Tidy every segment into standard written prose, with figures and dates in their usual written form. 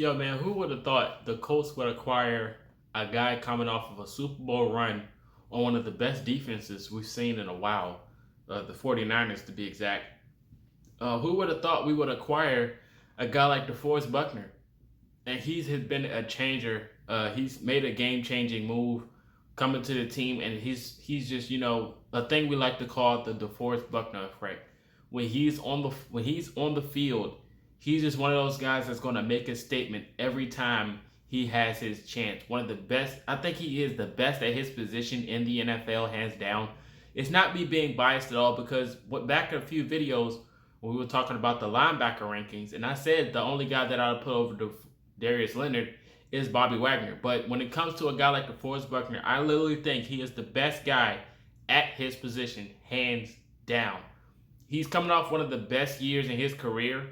Yo, man, who would have thought the Colts would acquire a guy coming off of a Super Bowl run on one of the best defenses we've seen in a while, the 49ers to be exact? Who would have thought we would acquire a guy like DeForest Buckner? And he's has been a changer. He's made a game-changing move coming to the team, and he's just a thing we like to call the DeForest Buckner effect. When he's on the field, he's just one of those guys that's going to make a statement every time he has his chance. One of the best. I think he is the best at his position in the NFL, hands down. It's not me being biased at all because back in a few videos when we were talking about the linebacker rankings, and I said the only guy that I would put over Darius Leonard is Bobby Wagner. But when it comes to a guy like DeForest Buckner, I literally think he is the best guy at his position, hands down. He's coming off one of the best years in his career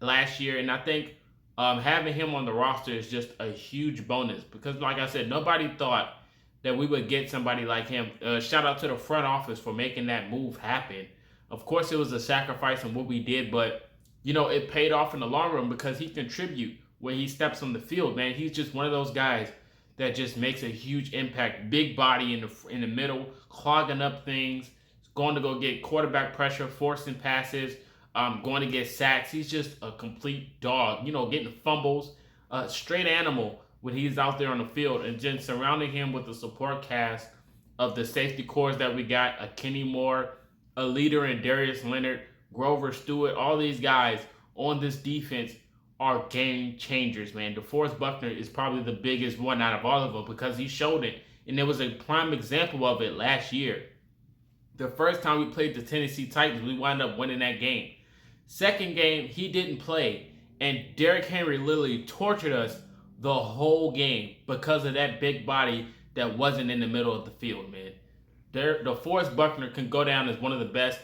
last year, and I think having him on the roster is just a huge bonus because, like I said, nobody thought that we would get somebody like him. Shout out to the front office for making that move happen. Of course, it was a sacrifice in what we did, but it paid off in the long run because he contribute when he steps on the field. Man, he's just one of those guys that just makes a huge impact. Big body in the middle, clogging up things, going to go get quarterback pressure, forcing passes, going to get sacks. He's just a complete dog. Getting fumbles, straight animal when he's out there on the field, and then surrounding him with the support cast of the safety cores that we got, a Kenny Moore, a leader in Darius Leonard, Grover Stewart. All these guys on this defense are game changers, man. DeForest Buckner is probably the biggest one out of all of them because he showed it, and there was a prime example of it last year. The first time we played the Tennessee Titans, we wound up winning that game. Second game, he didn't play, and Derrick Henry literally tortured us the whole game because of that big body that wasn't in the middle of the field, man. DeForest Buckner can go down as one of the best.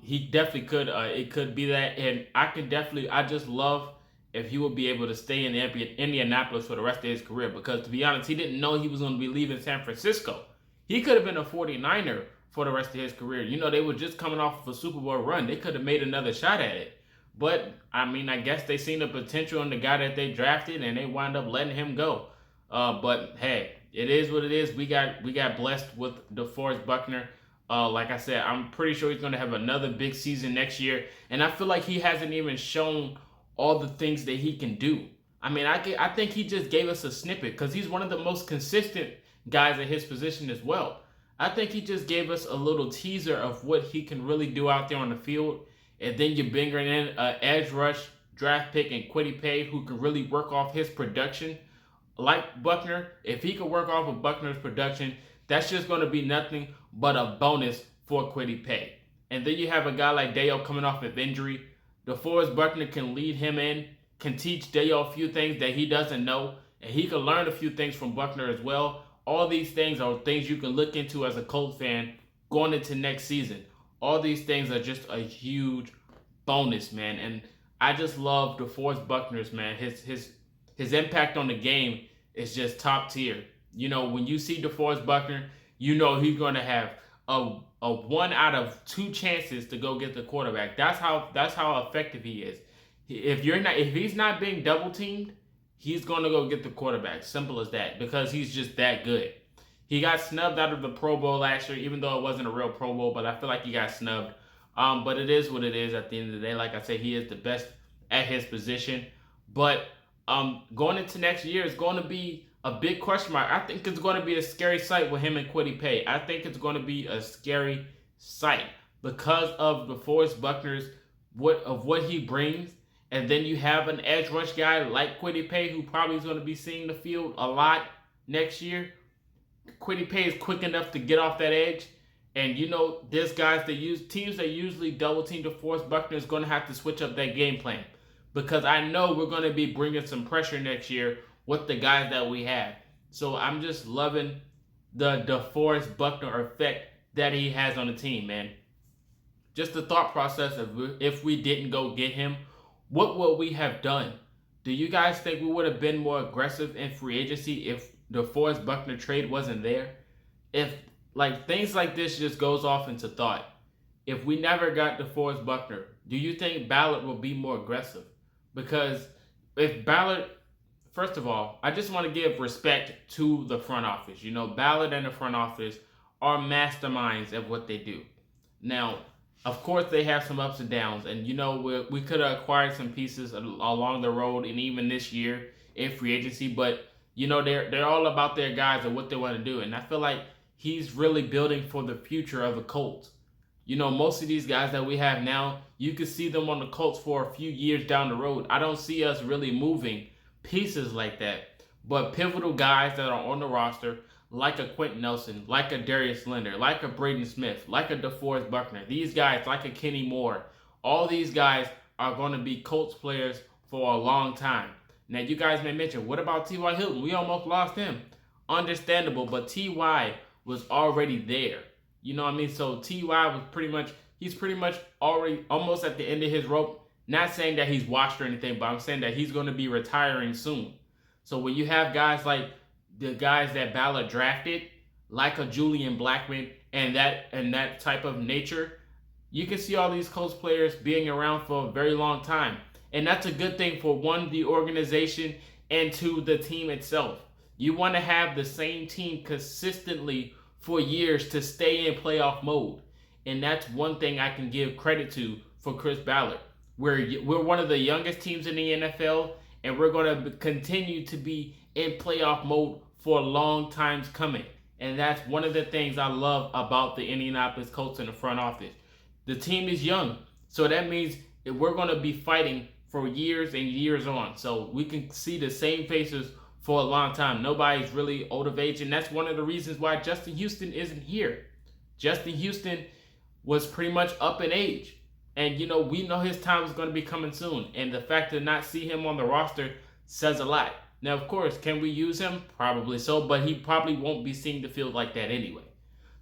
He definitely could. It could be that, and I just love if he would be able to stay in Indianapolis for the rest of his career because, to be honest, he didn't know he was going to be leaving San Francisco. He could have been a 49er for the rest of his career. They were just coming off of a Super Bowl run. They could have made another shot at it. But, I guess they seen the potential in the guy that they drafted, and they wound up letting him go. But, hey, it is what it is. We got blessed with DeForest Buckner. Like I said, I'm pretty sure he's going to have another big season next year. And I feel like he hasn't even shown all the things that he can do. I think he just gave us a snippet because he's one of the most consistent guys at his position as well. I think he just gave us a little teaser of what he can really do out there on the field. And then you bring in an edge rush draft pick and Kwity Paye who can really work off his production. Like Buckner, if he could work off of Buckner's production, that's just going to be nothing but a bonus for Kwity Paye. And then you have a guy like Dale coming off of injury. DeForest Buckner can lead him in, can teach Dale a few things that he doesn't know, and he can learn a few things from Buckner as well. All these things are things you can look into as a Colts fan going into next season. All these things are just a huge bonus, man. And I just love DeForest Buckner's, man. His impact on the game is just top tier. When you see DeForest Buckner, he's going to have a 1 out of 2 chances to go get the quarterback. That's how effective he is. If he's not being double teamed, he's going to go get the quarterback. Simple as that, because he's just that good. He got snubbed out of the Pro Bowl last year, even though it wasn't a real Pro Bowl, but I feel like he got snubbed. But it is what it is at the end of the day. Like I said, he is the best at his position. But going into next year is going to be a big question mark. I think it's going to be a scary sight with him and Kwity Paye. I think it's going to be a scary sight because of DeForest Buckner's what he brings. And then you have an edge rush guy like Kwity Paye who probably is going to be seeing the field a lot next year. Kwity Paye is quick enough to get off that edge. And there's guys teams that usually double team DeForest Buckner is going to have to switch up that game plan. Because I know we're going to be bringing some pressure next year with the guys that we have. So I'm just loving the DeForest Buckner effect that he has on the team, man. Just the thought process of if we didn't go get him, what would we have done? Do you guys think we would have been more aggressive in free agency if the DeForest Buckner trade wasn't there? If things like this just goes off into thought. If we never got DeForest Buckner, do you think Ballard will be more aggressive? Because if Ballard, first of all, I just want to give respect to the front office. Ballard and the front office are masterminds at what they do. Now, of course, they have some ups and downs, and we could have acquired some pieces along the road, and even this year in free agency. But they're all about their guys and what they want to do, and I feel like he's really building for the future of the Colts. Most of these guys that we have now, you could see them on the Colts for a few years down the road. I don't see us really moving pieces like that, but pivotal guys that are on the roster, like a Quentin Nelson, like a Darius Leonard, like a Braden Smith, like a Deforest Buckner. These guys, like a Kenny Moore, all these guys are going to be Colts players for a long time. Now, you guys may mention, what about T.Y. Hilton? We almost lost him. Understandable, but T.Y. was already there. You know what I mean? So T.Y. was he's pretty much already almost at the end of his rope. Not saying that he's washed or anything, but I'm saying that he's going to be retiring soon. So when you have guys like the guys that Ballard drafted, like a Julian Blackmon and that type of nature, you can see all these Colts players being around for a very long time. And that's a good thing for, one, the organization, and two, the team itself. You want to have the same team consistently for years to stay in playoff mode. And that's one thing I can give credit to for Chris Ballard. We're one of the youngest teams in the NFL, and we're going to continue to be in playoff mode for a long time coming. And that's one of the things I love about the Indianapolis Colts in the front office. The team is young, so that means that we're going to be fighting for years and years on. So we can see the same faces for a long time. Nobody's really old of age, and that's one of the reasons why Justin Houston isn't here. Justin Houston was pretty much up in age, and we know his time is going to be coming soon, and the fact to not see him on the roster says a lot. Now, of course, can we use him? Probably so, but he probably won't be seeing the field like that anyway.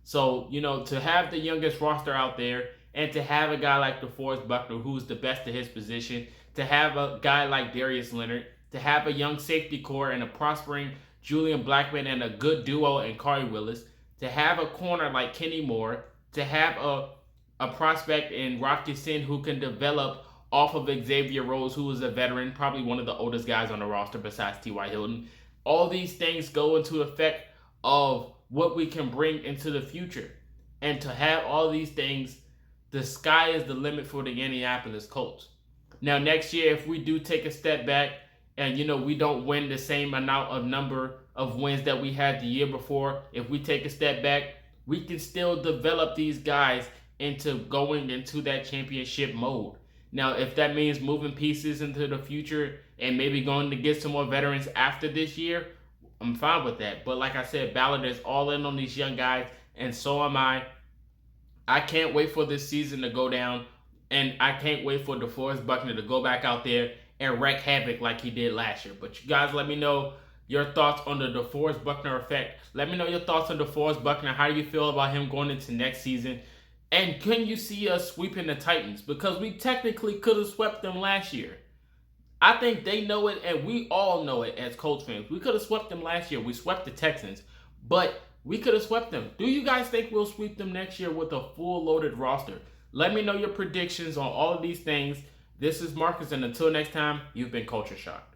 So, to have the youngest roster out there, and to have a guy like DeForest Buckner, who's the best at his position, to have a guy like Darius Leonard, to have a young safety core and a prospering Julian Blackmon and a good duo in Corey Willis, to have a corner like Kenny Moore, to have a prospect in Rocky Sin who can develop off of Xavier Rhodes, who is a veteran, probably one of the oldest guys on the roster besides T.Y. Hilton. All these things go into effect of what we can bring into the future. And to have all these things, the sky is the limit for the Indianapolis Colts. Now, next year, if we do take a step back and, we don't win the same number of wins that we had the year before, if we take a step back, we can still develop these guys into going into that championship mode. Now, if that means moving pieces into the future and maybe going to get some more veterans after this year, I'm fine with that. But like I said, Ballard is all in on these young guys, and so am I. I can't wait for this season to go down, and I can't wait for DeForest Buckner to go back out there and wreak havoc like he did last year. But you guys, let me know your thoughts on the DeForest Buckner effect. Let me know your thoughts on DeForest Buckner. How do you feel about him going into next season? And can you see us sweeping the Titans? Because we technically could have swept them last year. I think they know it, and we all know it as Colts fans. We could have swept them last year. We swept the Texans, but we could have swept them. Do you guys think we'll sweep them next year with a full loaded roster? Let me know your predictions on all of these things. This is Marcus, and until next time, you've been Culture Shock.